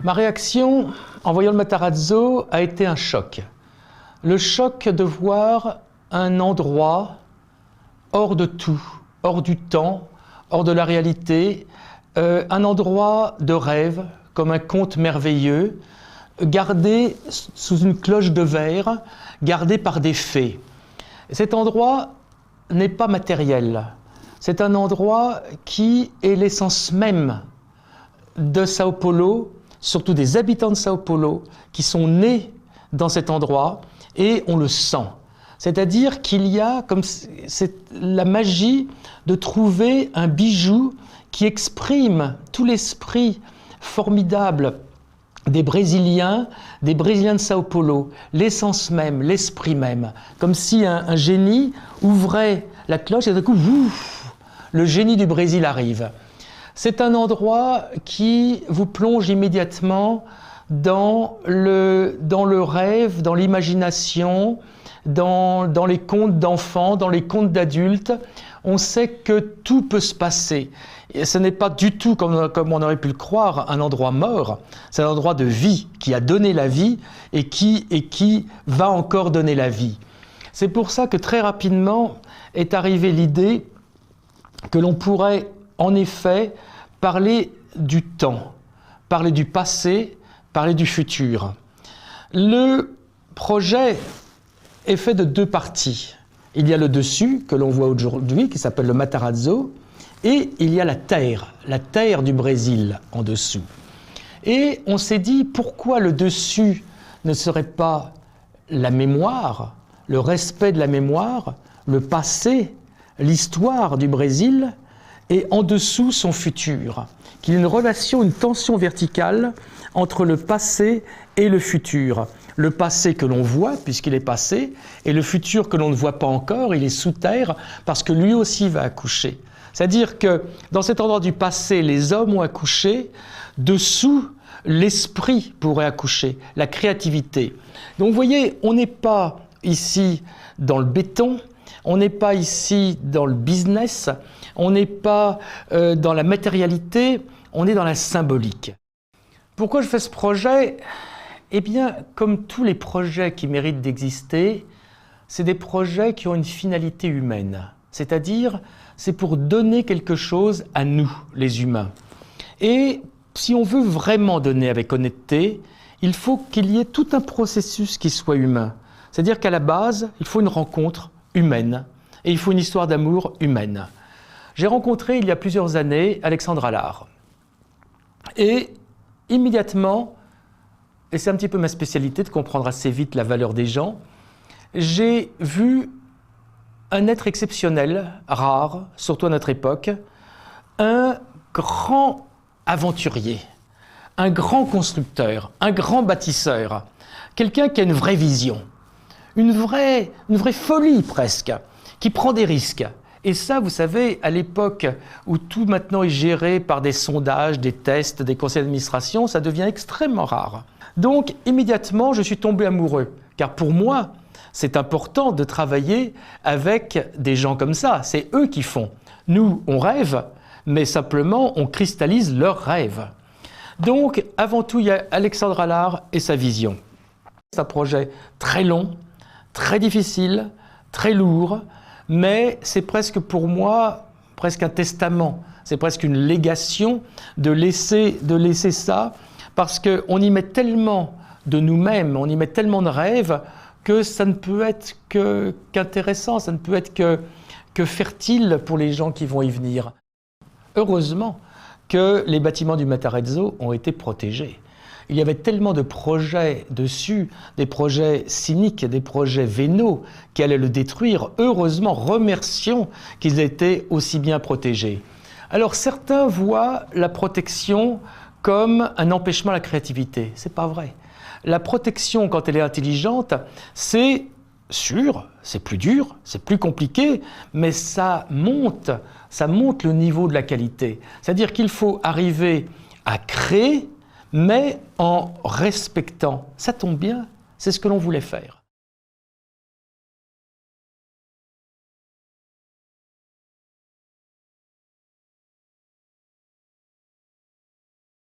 Ma réaction en voyant le Matarazzo a été un choc. Le choc de voir un endroit hors de tout, hors du temps, hors de la réalité, un endroit de rêve, comme un conte merveilleux, gardé sous une cloche de verre, gardé par des fées. Cet endroit n'est pas matériel. C'est un endroit qui est l'essence même de Sao Paulo, surtout des habitants de Sao Paulo, qui sont nés dans cet endroit, et on le sent. C'est-à-dire qu'il y a comme la magie de trouver un bijou qui exprime tout l'esprit formidable des Brésiliens de Sao Paulo, l'essence même, l'esprit même. Comme si un génie ouvrait la cloche et d'un coup, ouf, le génie du Brésil arrive. C'est un endroit qui vous plonge immédiatement dans le rêve, dans l'imagination, dans les contes d'enfants, dans les contes d'adultes. On sait que tout peut se passer. Et ce n'est pas du tout, comme on aurait pu le croire, un endroit mort. C'est un endroit de vie, qui a donné la vie et qui va encore donner la vie. C'est pour ça que très rapidement est arrivée l'idée que l'on pourrait en effet parler du temps, parler du passé, parler du futur. Le projet est fait de deux parties. Il y a le dessus, que l'on voit aujourd'hui, qui s'appelle le Matarazzo, et il y a la terre du Brésil en dessous. Et on s'est dit, pourquoi le dessus ne serait pas la mémoire, le respect de la mémoire, le passé, l'histoire du Brésil, et en dessous son futur, qu'il y ait une relation, une tension verticale entre le passé et le futur. Le passé que l'on voit, puisqu'il est passé, et le futur que l'on ne voit pas encore, il est sous terre, parce que lui aussi va accoucher. C'est-à-dire que dans cet endroit du passé, les hommes ont accouché, dessous, l'esprit pourrait accoucher, la créativité. Donc vous voyez, on n'est pas ici dans le béton, on n'est pas ici dans le business, on n'est pas dans la matérialité, on est dans la symbolique. Pourquoi je fais ce projet ? Eh bien, comme tous les projets qui méritent d'exister, c'est des projets qui ont une finalité humaine. C'est-à-dire, c'est pour donner quelque chose à nous, les humains. Et si on veut vraiment donner avec honnêteté, il faut qu'il y ait tout un processus qui soit humain. C'est-à-dire qu'à la base, il faut une rencontre humaine et il faut une histoire d'amour humaine. J'ai rencontré il y a plusieurs années Alexandre Allard. Et immédiatement, et c'est un petit peu ma spécialité de comprendre assez vite la valeur des gens, j'ai vu un être exceptionnel, rare, surtout à notre époque, un grand aventurier, un grand constructeur, un grand bâtisseur, quelqu'un qui a une vraie vision, une vraie folie presque, qui prend des risques. Et ça, vous savez, à l'époque où tout maintenant est géré par des sondages, des tests, des conseils d'administration, ça devient extrêmement rare. Donc, immédiatement, je suis tombé amoureux. Car pour moi, c'est important de travailler avec des gens comme ça. C'est eux qui font. Nous, on rêve, mais simplement, on cristallise leurs rêves. Donc, avant tout, il y a Alexandre Allard et sa vision. C'est un projet très long, très difficile, très lourd, mais c'est presque pour moi, presque un testament. C'est presque une légation de laisser ça, parce qu'on y met tellement de nous-mêmes, on y met tellement de rêves, que ça ne peut être qu'intéressant, ça ne peut être que fertile pour les gens qui vont y venir. Heureusement que les bâtiments du Matarazzo ont été protégés. Il y avait tellement de projets dessus, des projets cyniques, des projets vénaux qui allaient le détruire. Heureusement, remercions qu'ils aient été aussi bien protégés. Alors certains voient la protection comme un empêchement à la créativité. C'est pas vrai. La protection, quand elle est intelligente, c'est sûr, c'est plus dur, c'est plus compliqué, mais ça monte le niveau de la qualité. C'est-à-dire qu'il faut arriver à créer, mais en respectant. Ça tombe bien, c'est ce que l'on voulait faire.